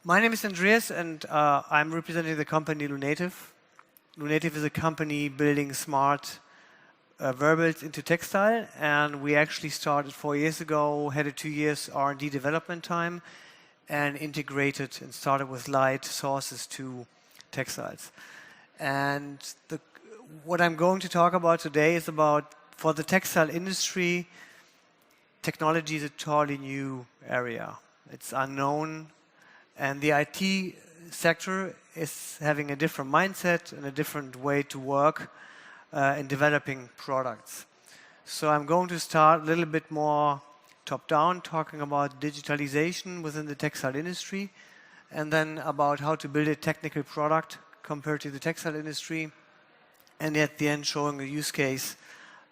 My name is Andreas, and I'm representing the company Lunative. Lunative is a company building smart wearables into textile, and we actually started 4 years ago, had a 2 years R&D development time, and integrated and started with light sources to textiles. And what I'm going to talk about today is about, for the textile industry, technology is a totally new area. It's unknown, and the IT sector is having a different mindset and a different way to work in developing products. So I'm going to start a little bit more top-down, talking about digitalization within the textile industry, and then about how to build a technical product compared to the textile industry, and at the end showing a use case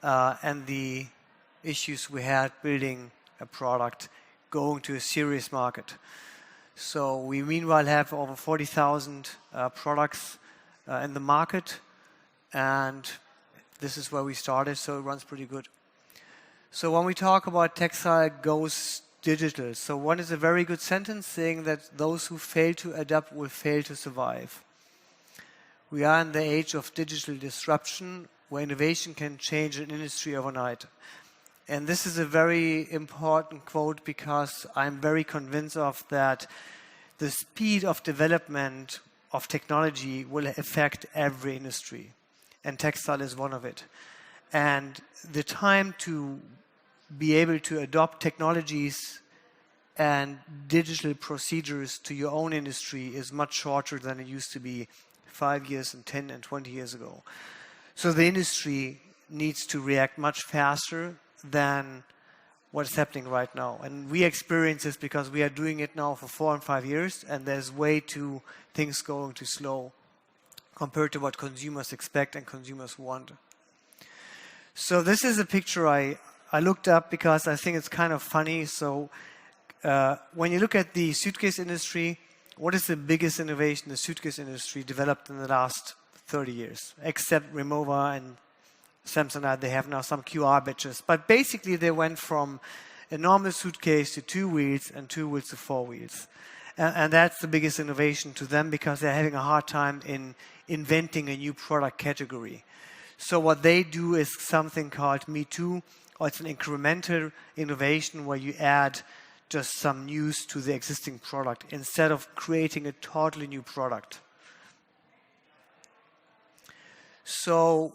and the issues we had building a product going to a serious market. So we meanwhile have over 40,000 products in the market, and this is where we started, so it runs pretty good. So when we talk about textile goes digital, so one is a very good sentence saying that those who fail to adapt will fail to survive. We are in the age of digital disruption, where innovation can change an industry overnight. And this is a very important quote because I'm very convinced of that the speed of development of technology will affect every industry, and textile is one of it. And the time to be able to adopt technologies and digital procedures to your own industry is much shorter than it used to be 5 years and 10 and 20 years ago. So the industry needs to react much faster than what's happening right now. And we experience this because we are doing it now for 4 and 5 years, and there's way too things going too slow compared to what consumers expect and consumers want. So this is a picture I looked up because I think it's kind of funny. So when you look at the suitcase industry, what is the biggest innovation the suitcase industry developed in the last 30 years? Except Remova and Samsonite, they have now some QR badges. But basically they went from a normal suitcase to 2 wheels and 2 wheels to 4 wheels. And that's the biggest innovation to them because they're having a hard time in inventing a new product category. So what they do is something called Me Too, or it's an incremental innovation where you add just some news to the existing product instead of creating a totally new product. So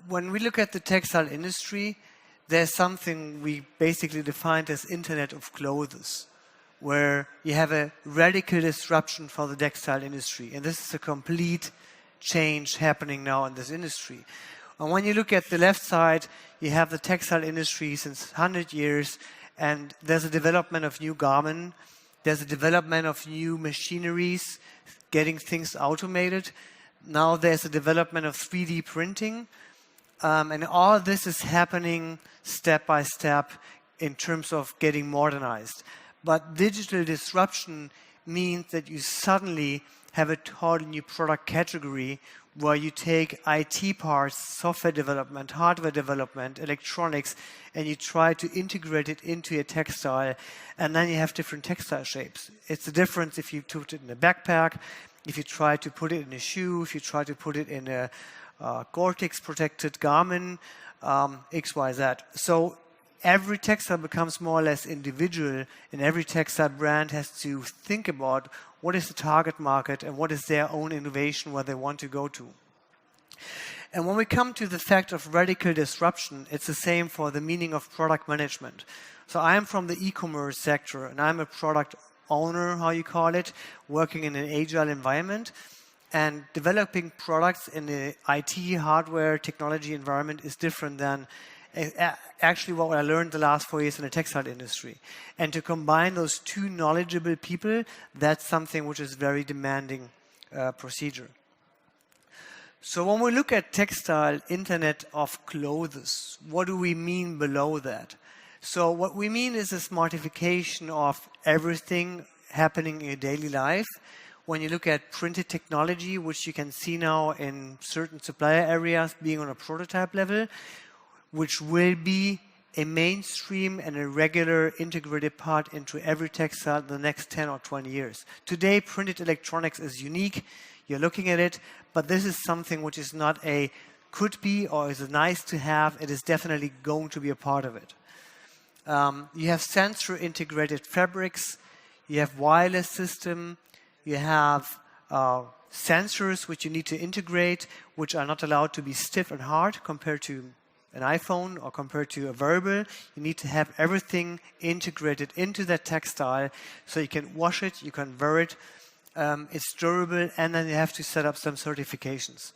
when we look at the textile industry, there's something we basically defined as Internet of Clothes, where you have a radical disruption for the textile industry. And this is a complete change happening now in this industry. And when you look at the left side, you have the textile industry since 100 years, and there's a development of new garment, there's a development of new machineries, getting things automated. Now there's a development of 3D printing, and all this is happening step by step in terms of getting modernized. But digital disruption means that you suddenly have a totally new product category where you take IT parts, software development, hardware development, electronics, and you try to integrate it into a textile, and then you have different textile shapes. It's the difference if you put it in a backpack, if you try to put it in a shoe, if you try to put it in a Gore-Tex protected garment, X, Y, Z. So every textile becomes more or less individual, and every textile brand has to think about what is the target market and what is their own innovation where they want to go to. And when we come to the fact of radical disruption, it's the same for the meaning of product management. So I am from the e-commerce sector, and I'm a product owner, how you call it, working in an agile environment. And developing products in the IT, hardware, technology environment is different than actually what I learned the last 4 years in the textile industry. And to combine those two knowledgeable people, that's something which is very demanding procedure. So when we look at textile Internet of Clothes, what do we mean below that? So what we mean is a smartification of everything happening in your daily life. When you look at printed technology, which you can see now in certain supplier areas being on a prototype level, which will be a mainstream and a regular integrated part into every textile in the next 10 or 20 years. Today, printed electronics is unique. You're looking at it, but this is something which is not a could be or is a nice to have. It is definitely going to be a part of it. You have sensor integrated fabrics. You have wireless system. You have sensors which you need to integrate, which are not allowed to be stiff and hard compared to an iPhone or compared to a wearable. You need to have everything integrated into that textile so you can wash it, you can wear it, it's durable, and then you have to set up some certifications.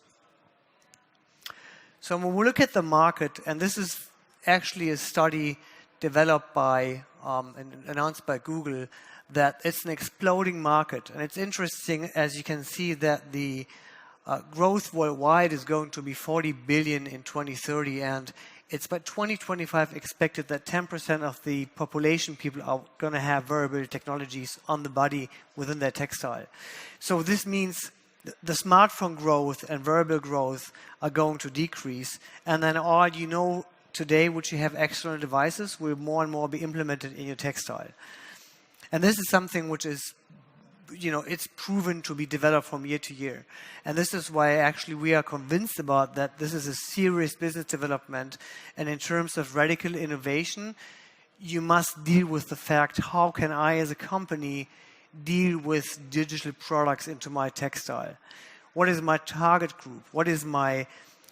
So when we look at the market, and this is actually a study developed by and announced by Google, that it's an exploding market. And it's interesting, as you can see, that the growth worldwide is going to be 40 billion in 2030, and it's by 2025 expected that 10% of the population people are going to have wearable technologies on the body within their textile. So this means the smartphone growth and wearable growth are going to decrease, and then all you know today, which you have external devices, will more and more be implemented in your textile. And this is something which is, it's proven to be developed from year to year. And this is why actually we are convinced about that this is a serious business development. And in terms of radical innovation, you must deal with the fact, how can I as a company deal with digital products into my textile? What is my target group? What is my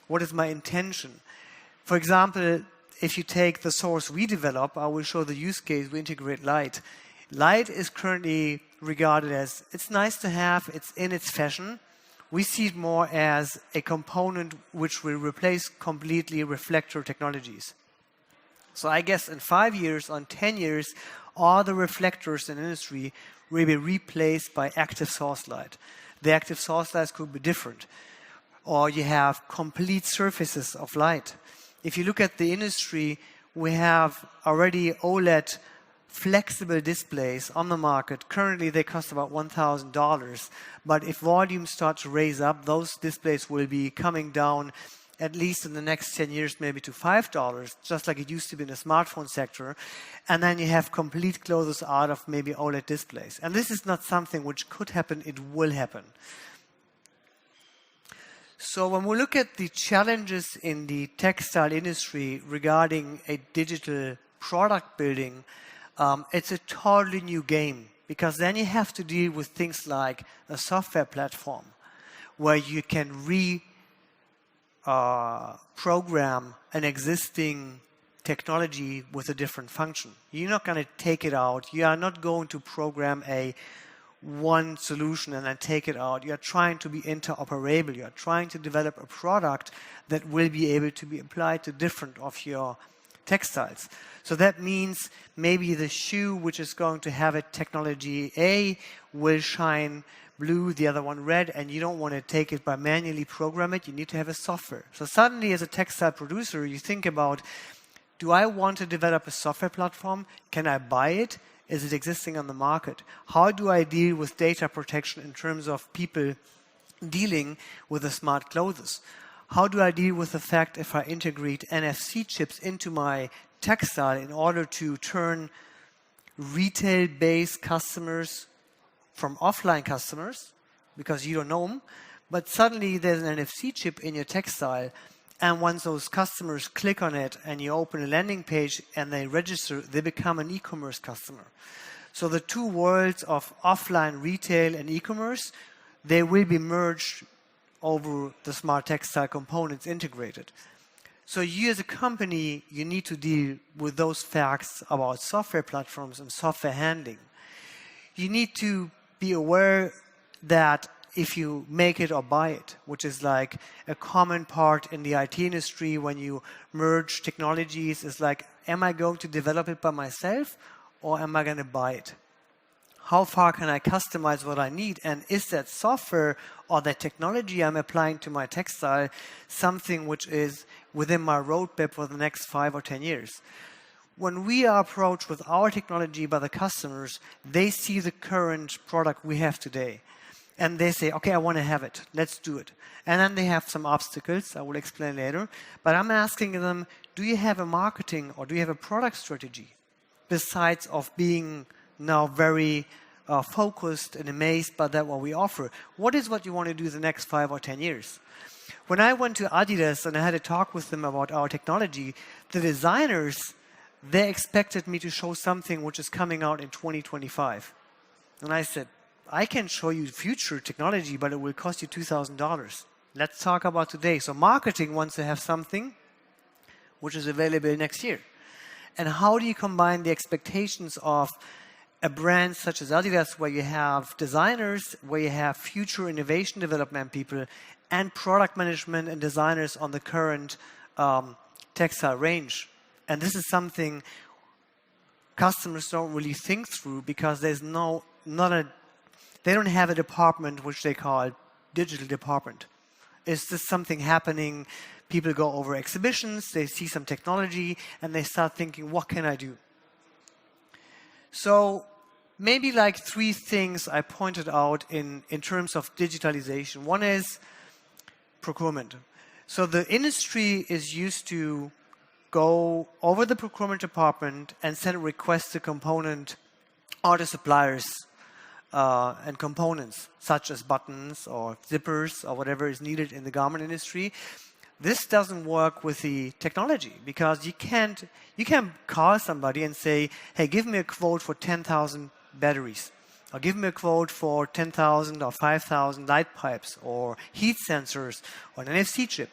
intention? For example, if you take the source we develop, I will show the use case, we integrate light. Light is currently regarded as, it's nice to have, it's in its fashion. We see it more as a component which will replace completely reflector technologies. So I guess in 5 years, on 10 years, all the reflectors in industry will be replaced by active source light. The active source lights could be different. Or you have complete surfaces of light. If you look at the industry, we have already OLED flexible displays on the market. Currently, they cost about $1,000. But if volume starts to raise up, those displays will be coming down at least in the next 10 years, maybe to $5, just like it used to be in the smartphone sector. And then you have complete closes out of maybe OLED displays. And this is not something which could happen, it will happen. So when we look at the challenges in the textile industry regarding a digital product building, it's a totally new game, because then you have to deal with things like a software platform where you can program an existing technology with a different function. You're not going to take it out. You are not going to program one solution and then take it out. You are trying to be interoperable. You are trying to develop a product that will be able to be applied to different of your textiles. So that means maybe the shoe which is going to have a technology A will shine blue, the other one red, and you don't want to take it by manually program it. You need to have a software. So suddenly, as a textile producer, you think about, do I want to develop a software platform? Can I buy it? Is it existing on the market? How do I deal with data protection in terms of people dealing with the smart clothes? How do I deal with the fact if I integrate NFC chips into my textile in order to turn retail-based customers from offline customers, because you don't know them, but suddenly there's an NFC chip in your textile, and once those customers click on it and you open a landing page and they register, they become an e-commerce customer. So the two worlds of offline retail and e-commerce, they will be merged over the smart textile components integrated. So you as a company, you need to deal with those facts about software platforms and software handling. You need to be aware that if you make it or buy it, which is like a common part in the IT industry when you merge technologies, is like, am I going to develop it by myself or am I going to buy it? How far can I customize what I need? And is that software or that technology I'm applying to my textile something which is within my roadmap for the next 5 or 10 years? When we are approached with our technology by the customers, they see the current product we have today. and they say, okay, I want to have it. Let's do it. And then they have some obstacles. I will explain later. But I'm asking them, do you have a marketing or do you have a product strategy besides of being now very focused and amazed by that what we offer? What is what you want to do the next 5 or 10 years? When I went to Adidas and I had a talk with them about our technology, the designers, they expected me to show something which is coming out in 2025. And I said, I can show you future technology, but it will cost you $2,000. Let's talk about today. So marketing wants to have something which is available next year. And how do you combine the expectations of a brand such as Adidas, where you have designers, where you have future innovation development people, and product management and designers on the current textile range? And this is something customers don't really think through, because there's they don't have a department which they call digital department. It's just something happening. People go over exhibitions, they see some technology, and they start thinking, what can I do? So maybe like 3 things I pointed out in terms of digitalization. One is procurement. So the industry is used to go over the procurement department and send a request to component or to suppliers and components, such as buttons or zippers or whatever is needed in the garment industry. This doesn't work with the technology, because you can call somebody and say, hey, give me a quote for 10,000 batteries, or give me a quote for 10,000 or 5,000 light pipes or heat sensors or an NFC chip.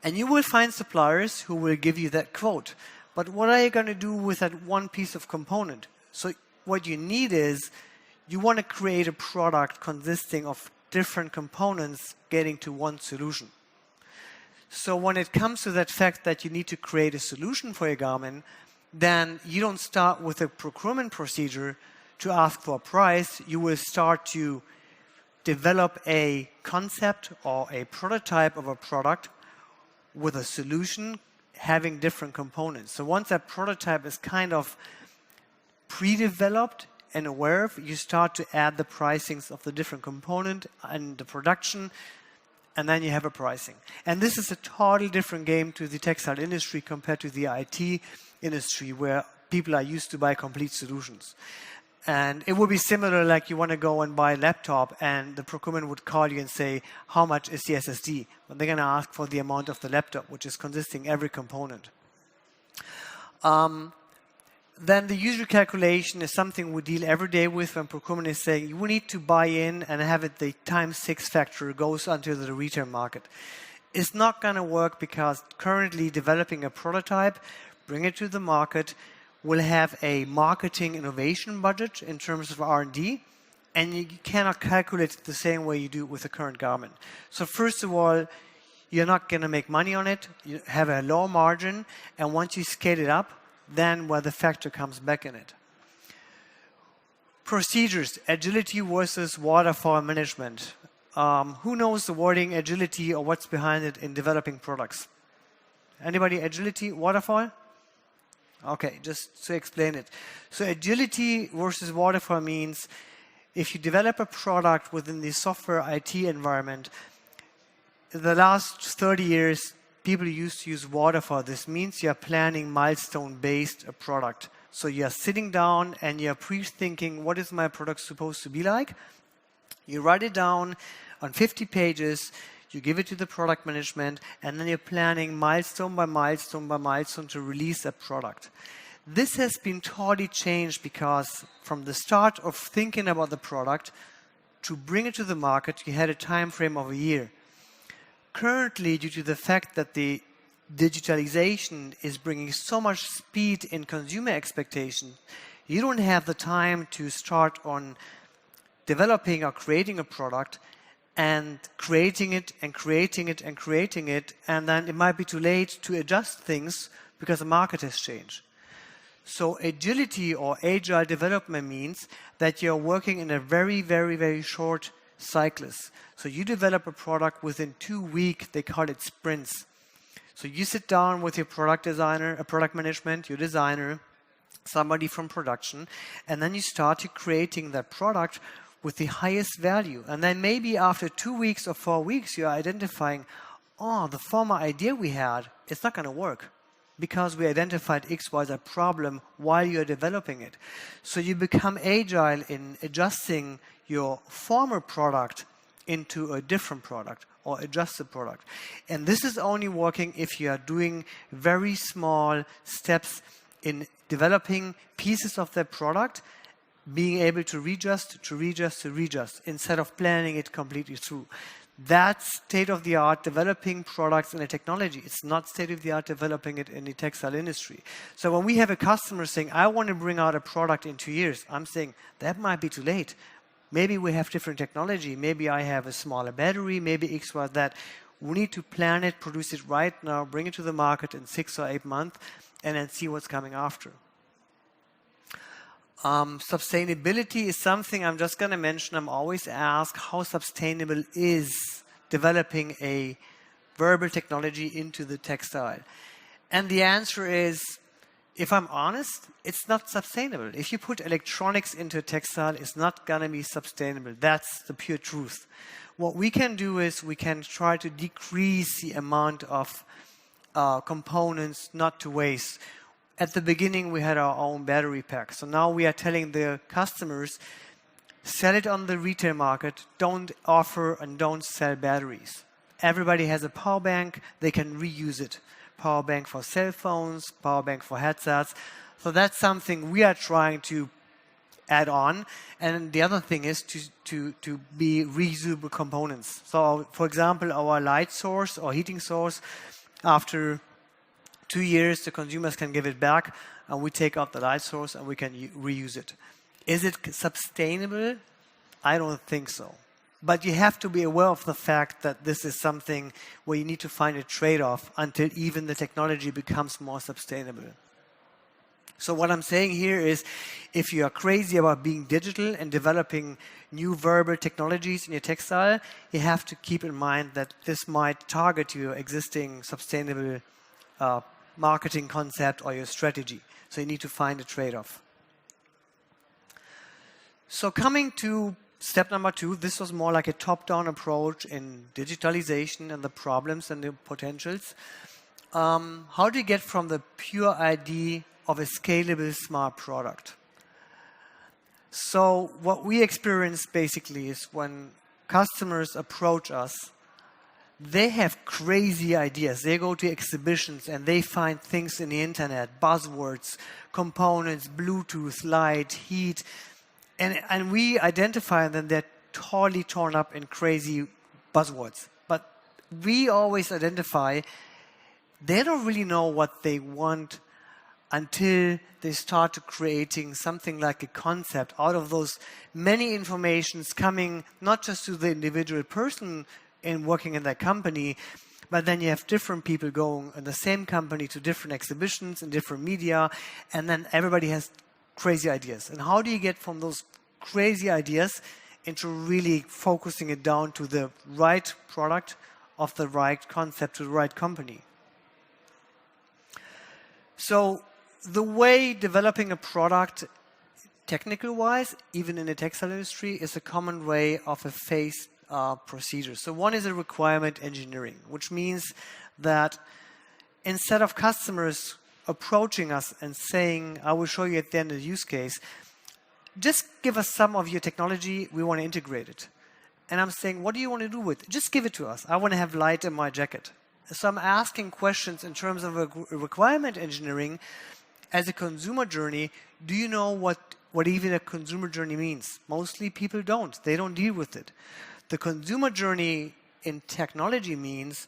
And you will find suppliers who will give you that quote. But what are you going to do with that one piece of component? So what you need is, you want to create a product consisting of different components getting to one solution. So when it comes to that fact that you need to create a solution for your garment, then you don't start with a procurement procedure to ask for a price. You will start to develop a concept or a prototype of a product with a solution having different components. So once that prototype is kind of pre-developed and aware of, you start to add the pricings of the different component and the production, and then you have a pricing. And this is a totally different game to the textile industry compared to the IT industry, where people are used to buy complete solutions. And it would be similar, like you want to go and buy a laptop and the procurement would call you and say, how much is the SSD? But they're going to ask for the amount of the laptop, which is consisting every component. Then the usual calculation is something we deal every day with when procurement is saying, you need to buy in and have it the times 6 factor goes onto the retail market. It's not going to work, because currently developing a prototype, bring it to the market, will have a marketing innovation budget in terms of R&D, and you cannot calculate it the same way you do with the current garment. So first of all, you're not going to make money on it. You have a low margin, and once you scale it up, then where the factor comes back in it. Procedures, agility versus waterfall management. Who knows the wording agility or what's behind it in developing products? Anybody? Agility, waterfall? Okay, just to explain it. So agility versus waterfall means if you develop a product within the software IT environment, in the last 30 years, people used to use waterfall. This means you're planning milestone-based product. So you're sitting down and you're pre-thinking, what is my product supposed to be like? You write it down on 50 pages, you give it to the product management, and then you're planning milestone by milestone by milestone to release a product. This has been totally changed, because from the start of thinking about the product to bring it to the market, you had a time frame of a year. Currently, due to the fact that the digitalization is bringing so much speed in consumer expectation, you don't have the time to start on developing or creating a product and creating it and creating it and creating it, and then it might be too late to adjust things because the market has changed. So agility or agile development means that you're working in a very, very, very short cycles. So you develop a product within 2 weeks, they call it sprints. So you sit down with your product designer, a product management, your designer, somebody from production, and then you start creating that product with the highest value. And then maybe after 2 weeks or 4 weeks, you're identifying, oh, the former idea we had, it's not going to work because we identified XYZ problem while you're developing it. So you become agile in adjusting your former product into a different product or adjust the product. And this is only working if you are doing very small steps in developing pieces of that product, being able to readjust, instead of planning it completely through. That's state-of-the-art developing products in a technology. It's not state-of-the-art developing it in the textile industry. So when we have a customer saying, I want to bring out a product in 2 years, I'm saying, that might be too late. Maybe we have different technology. Maybe I have a smaller battery, maybe X, Y, that. We need to plan it, produce it right now, bring it to the market in 6 or 8 months, and then see what's coming after. Sustainability is something I'm just going to mention. I'm always asked, how sustainable is developing a wearable technology into the textile? And the answer is, if I'm honest, it's not sustainable. If you put electronics into a textile, it's not going to be sustainable. That's the pure truth. What we can do is we can try to decrease the amount of components not to waste. At the beginning, we had our own battery pack. So now we are telling the customers, sell it on the retail market, don't offer and don't sell batteries. Everybody has a power bank, they can reuse it. Power bank for cell phones, power bank for headsets. So that's something we are trying to add on. And the other thing is to be reusable components. So for example, our light source or heating source, after 2 years, the consumers can give it back, and we take out the light source and we can reuse it. Is it sustainable? I don't think so. But you have to be aware of the fact that this is something where you need to find a trade-off until even the technology becomes more sustainable. So what I'm saying here is, if you are crazy about being digital and developing new wearable technologies in your textile, you have to keep in mind that this might target your existing sustainable marketing concept or your strategy. So you need to find a trade-off. So coming to step number 2, this was more like a top-down approach in digitalization and the problems and the potentials. How do you get from the pure idea of a scalable smart product? So what we experience basically is when customers approach us, they have crazy ideas. They go to exhibitions and they find things in the internet, buzzwords, components, Bluetooth, light, heat, and we identify them. They're totally torn up in crazy buzzwords. But we always identify they don't really know what they want until they start to creating something like a concept out of those many informations coming not just to the individual person in working in that company, but then you have different people going in the same company to different exhibitions and different media, and then everybody has crazy ideas. And how do you get from those crazy ideas into really focusing it down to the right product of the right concept to the right company? So the way developing a product technical-wise, even in the textile industry, is a common way of a phased procedure. So one is a requirement engineering, which means that instead of customers approaching us and saying, I will show you at the end of the use case, just give us some of your technology, we want to integrate it. And I'm saying, what do you want to do with it? Just give it to us. I want to have light in my jacket. So I'm asking questions in terms of a requirement engineering. As a consumer journey, do you know what even a consumer journey means? Mostly people don't. They don't deal with it. The consumer journey in technology means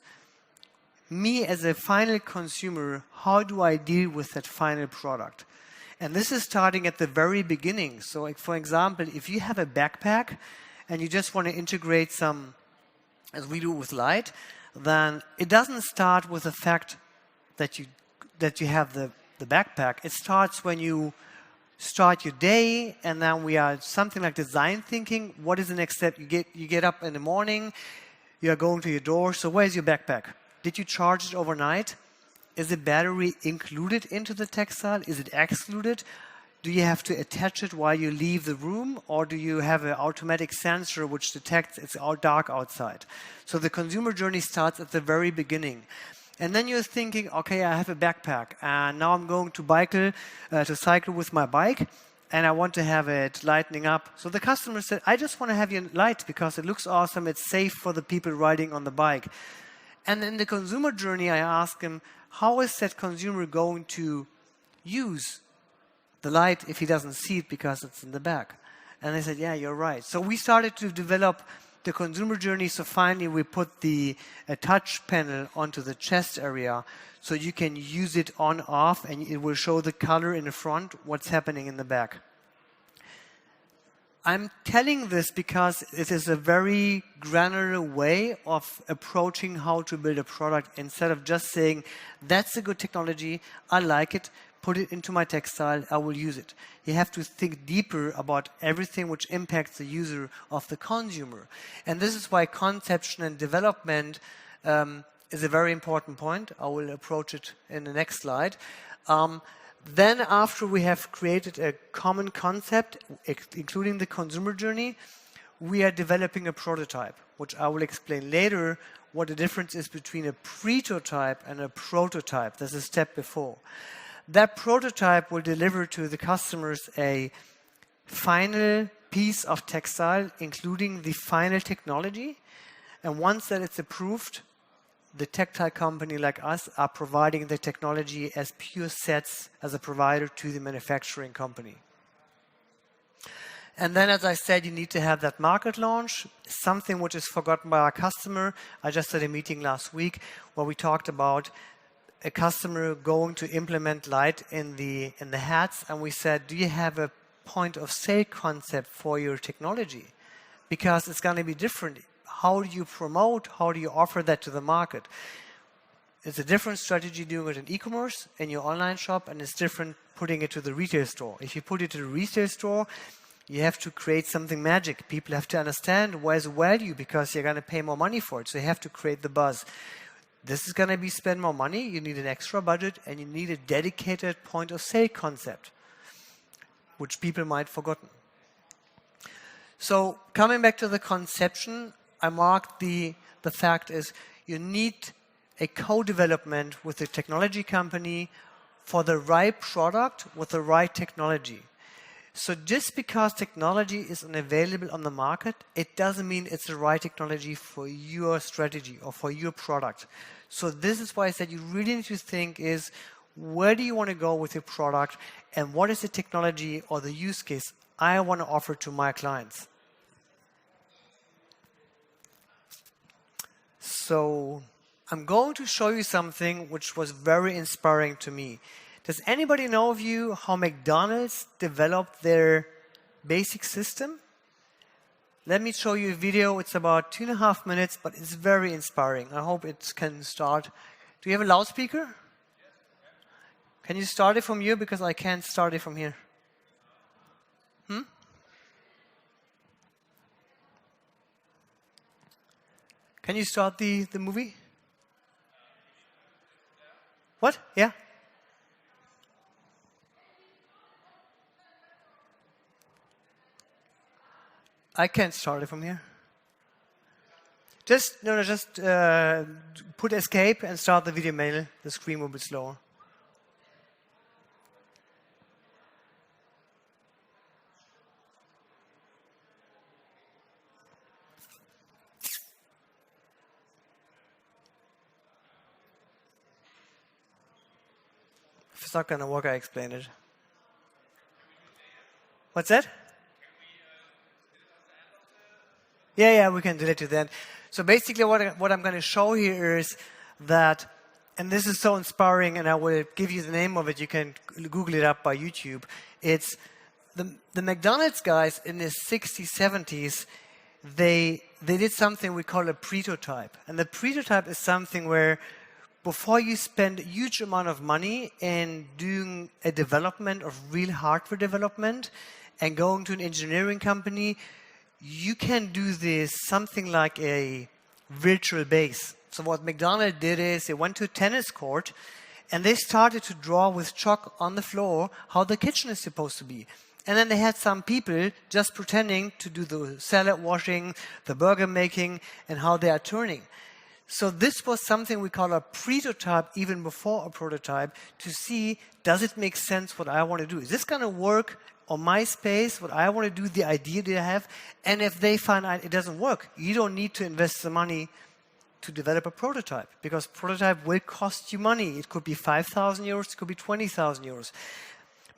me as a final consumer, how do I deal with that final product? And this is starting at the very beginning. So like, for example, if you have a backpack and you just want to integrate some, as we do with light, then it doesn't start with the fact that you have the backpack. It starts when you start your day, and then we are something like design thinking. What is the next step? You get up in the morning, you are going to your door. So where's your backpack? Did you charge it overnight? Is the battery included into the textile? Is it excluded? Do you have to attach it while you leave the room, or do you have an automatic sensor which detects it's dark outside? So the consumer journey starts at the very beginning. And then you're thinking, okay, I have a backpack, and now I'm going to cycle with my bike, and I want to have it lighting up. So the customer said, I just want to have your light because it looks awesome, it's safe for the people riding on the bike. And in the consumer journey, I asked him, how is that consumer going to use the light if he doesn't see it because it's in the back? And they said, yeah, you're right. So we started to develop the consumer journey. So finally, we put a touch panel onto the chest area so you can use it on, off, and it will show the color in the front, what's happening in the back. I'm telling this because it is a very granular way of approaching how to build a product instead of just saying, that's a good technology, I like it, put it into my textile, I will use it. You have to think deeper about everything which impacts the user of the consumer. And this is why conception and development is a very important point. I will approach it in the next slide. Then after we have created a common concept, including the consumer journey, we are developing a prototype, which I will explain later what the difference is between a pre-totype and a prototype. There's a step before. That prototype will deliver to the customers a final piece of textile, including the final technology. And once that it's approved, the textile company like us are providing the technology as pure sets as a provider to the manufacturing company. And then, as I said, you need to have that market launch, something which is forgotten by our customer. I just had a meeting last week where we talked about a customer going to implement light in the hats, and we said, do you have a point of sale concept for your technology? Because it's going to be different. How do you promote? How do you offer that to the market? It's a different strategy doing it in e-commerce, in your online shop, and it's different putting it to the retail store. If you put it to the retail store, you have to create something magic. People have to understand where's the value because you're going to pay more money for it. So you have to create the buzz. This is going to be spend more money. You need an extra budget, and you need a dedicated point of sale concept, which people might have forgotten. So coming back to the conception, I marked the fact is you need a co-development with the technology company for the right product with the right technology. So just because technology is unavailable on the market, it doesn't mean it's the right technology for your strategy or for your product. So this is why I said you really need to think is, where do you want to go with your product, and what is the technology or the use case I want to offer to my clients? So I'm going to show you something which was very inspiring to me. Does anybody know of you how McDonald's developed their basic system? Let me show you a video. It's about 2.5 minutes, but it's very inspiring. I hope it can start. Do you have a loudspeaker? Can you start it from here? Because I can't start it from here. Can you start the movie? What? Yeah? I can't start it from here. Just put escape and start the video mail. The screen will be slower. If it's not going to work, I explain it. What's that? Yeah, we can delete it then. So basically what I'm going to show here is that, and this is so inspiring, and I will give you the name of it. You can Google it up by YouTube. It's the McDonald's guys in the 60s, 70s, they did something we call a prototype. And the prototype is something where before you spend a huge amount of money in doing a development of real hardware development and going to an engineering company, you can do this something like a virtual base. So what McDonald's did is they went to a tennis court And they started to draw with chalk on the floor how the kitchen is supposed to be. And then they had some people just pretending to do the salad washing, the burger making, and how they are turning. So this was something we call a prototype even before a prototype to see, does it make sense what I want to do? Is this going to work on my space, what I want to do, the idea that I have? And if they find out it doesn't work, you don't need to invest the money to develop a prototype, because prototype will cost you money. It could be 5,000 euros, it could be 20,000 euros.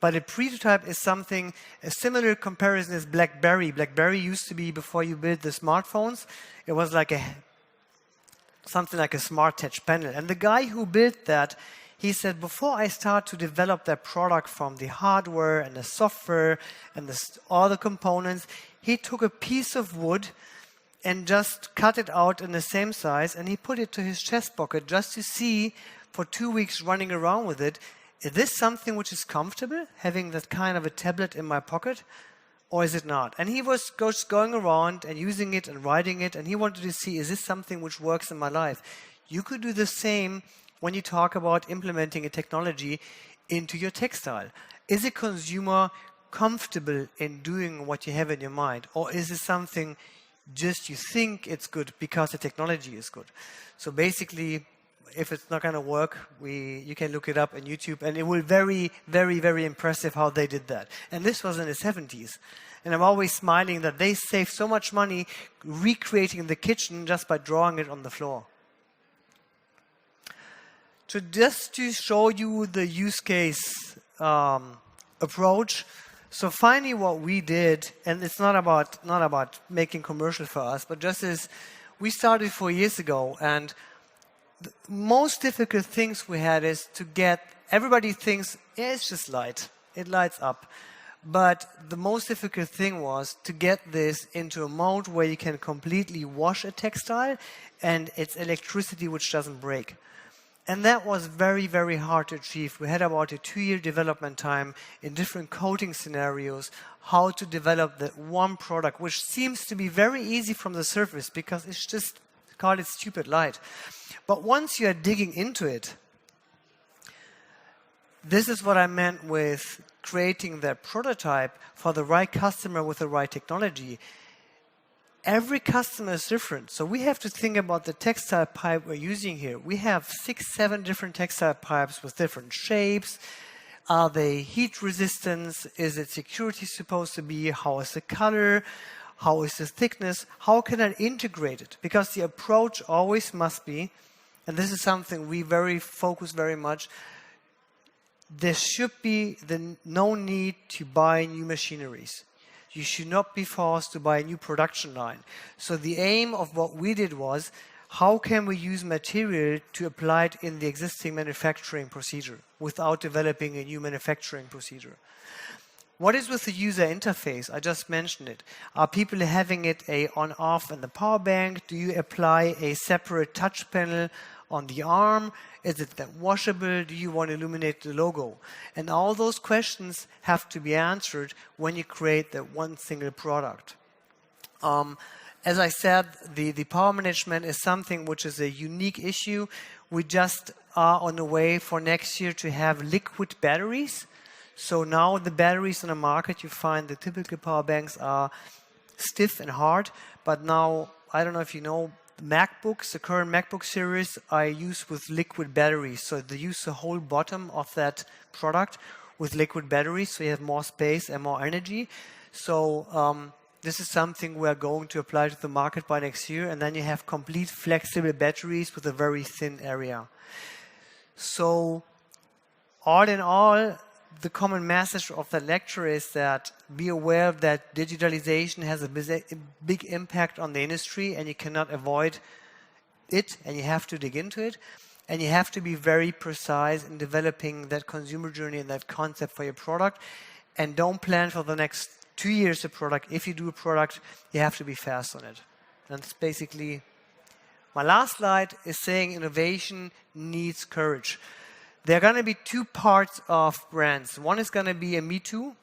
But a prototype is something, a similar comparison is BlackBerry. BlackBerry used to be, before you built the smartphones, it was like something like a smart touch panel. And the guy who built that, he said, before I start to develop that product from the hardware and the software and all the components, he took a piece of wood and just cut it out in the same size, and he put it to his chest pocket just to see, for 2 weeks running around with it, is this something which is comfortable, having that kind of a tablet in my pocket, or is it not? And he was just going around and using it and writing it, and he wanted to see, is this something which works in my life? You could do the same when you talk about implementing a technology into your textile. Is a consumer comfortable in doing what you have in your mind, or is it something just you think it's good because the technology is good? So basically, if it's not going to work, you can look it up on YouTube, and it will very, very, very impressive how they did that. And this was in the 70s. And I'm always smiling that they saved so much money recreating the kitchen just by drawing it on the floor. So just to show you the use case approach, so finally what we did, and it's not about making commercial for us, but just as we started 4 years ago, and the most difficult things we had is to get, everybody thinks, yeah, it's just light, it lights up. But the most difficult thing was to get this into a mode where you can completely wash a textile and it's electricity which doesn't break. And that was very, very hard to achieve. We had about a 2-year development time in different coating scenarios, how to develop that one product, which seems to be very easy from the surface because it's just, call it stupid light. But once you are digging into it, this is what I meant with creating that prototype for the right customer with the right technology. Every customer is different. So we have to think about the textile pipe we're using here. We have 6, 7 different textile pipes with different shapes. Are they heat resistant? Is it security supposed to be? How is the color? How is the thickness? How can I integrate it? Because the approach always must be, and this is something we focus very much, there should be no need to buy new machineries. You should not be forced to buy a new production line. So the aim of what we did was, how can we use material to apply it in the existing manufacturing procedure without developing a new manufacturing procedure? What is with the user interface? I just mentioned it. Are people having it on-off in the power bank? Do you apply a separate touch panel on the arm? Is it then washable? Do you want to illuminate the logo? And all those questions have to be answered when you create that one single product. As I said, the power management is something which is a unique issue. We just are on the way for next year to have liquid batteries. So now the batteries on the market, you find the typical power banks are stiff and hard. But now, I don't know if you know, MacBooks, the current MacBook series, are used with liquid batteries. So they use the whole bottom of that product with liquid batteries, so you have more space and more energy. So this is something we're going to apply to the market by next year, and then you have complete flexible batteries with a very thin area. So all in all, the common message of the lecture is that be aware that digitalization has a big impact on the industry, and you cannot avoid it, and you have to dig into it, and you have to be very precise in developing that consumer journey and that concept for your product, and don't plan for the next 2 years a product. If you do a product, you have to be fast on it. And it's basically my last slide is saying innovation needs courage. There are going to be 2 parts of brands. One is going to be a me too.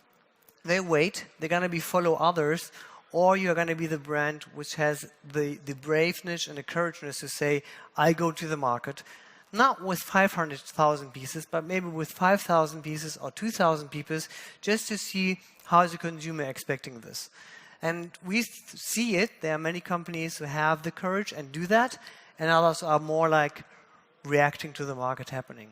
They wait. They're going to be follow others. Or you're going to be the brand which has the braveness and the courageousness to say, I go to the market. not with 500,000 pieces, but maybe with 5,000 pieces or 2,000 pieces, just to see how is the consumer expecting this. And we see it. There are many companies who have the courage and do that, and others are more like reacting to the market happening.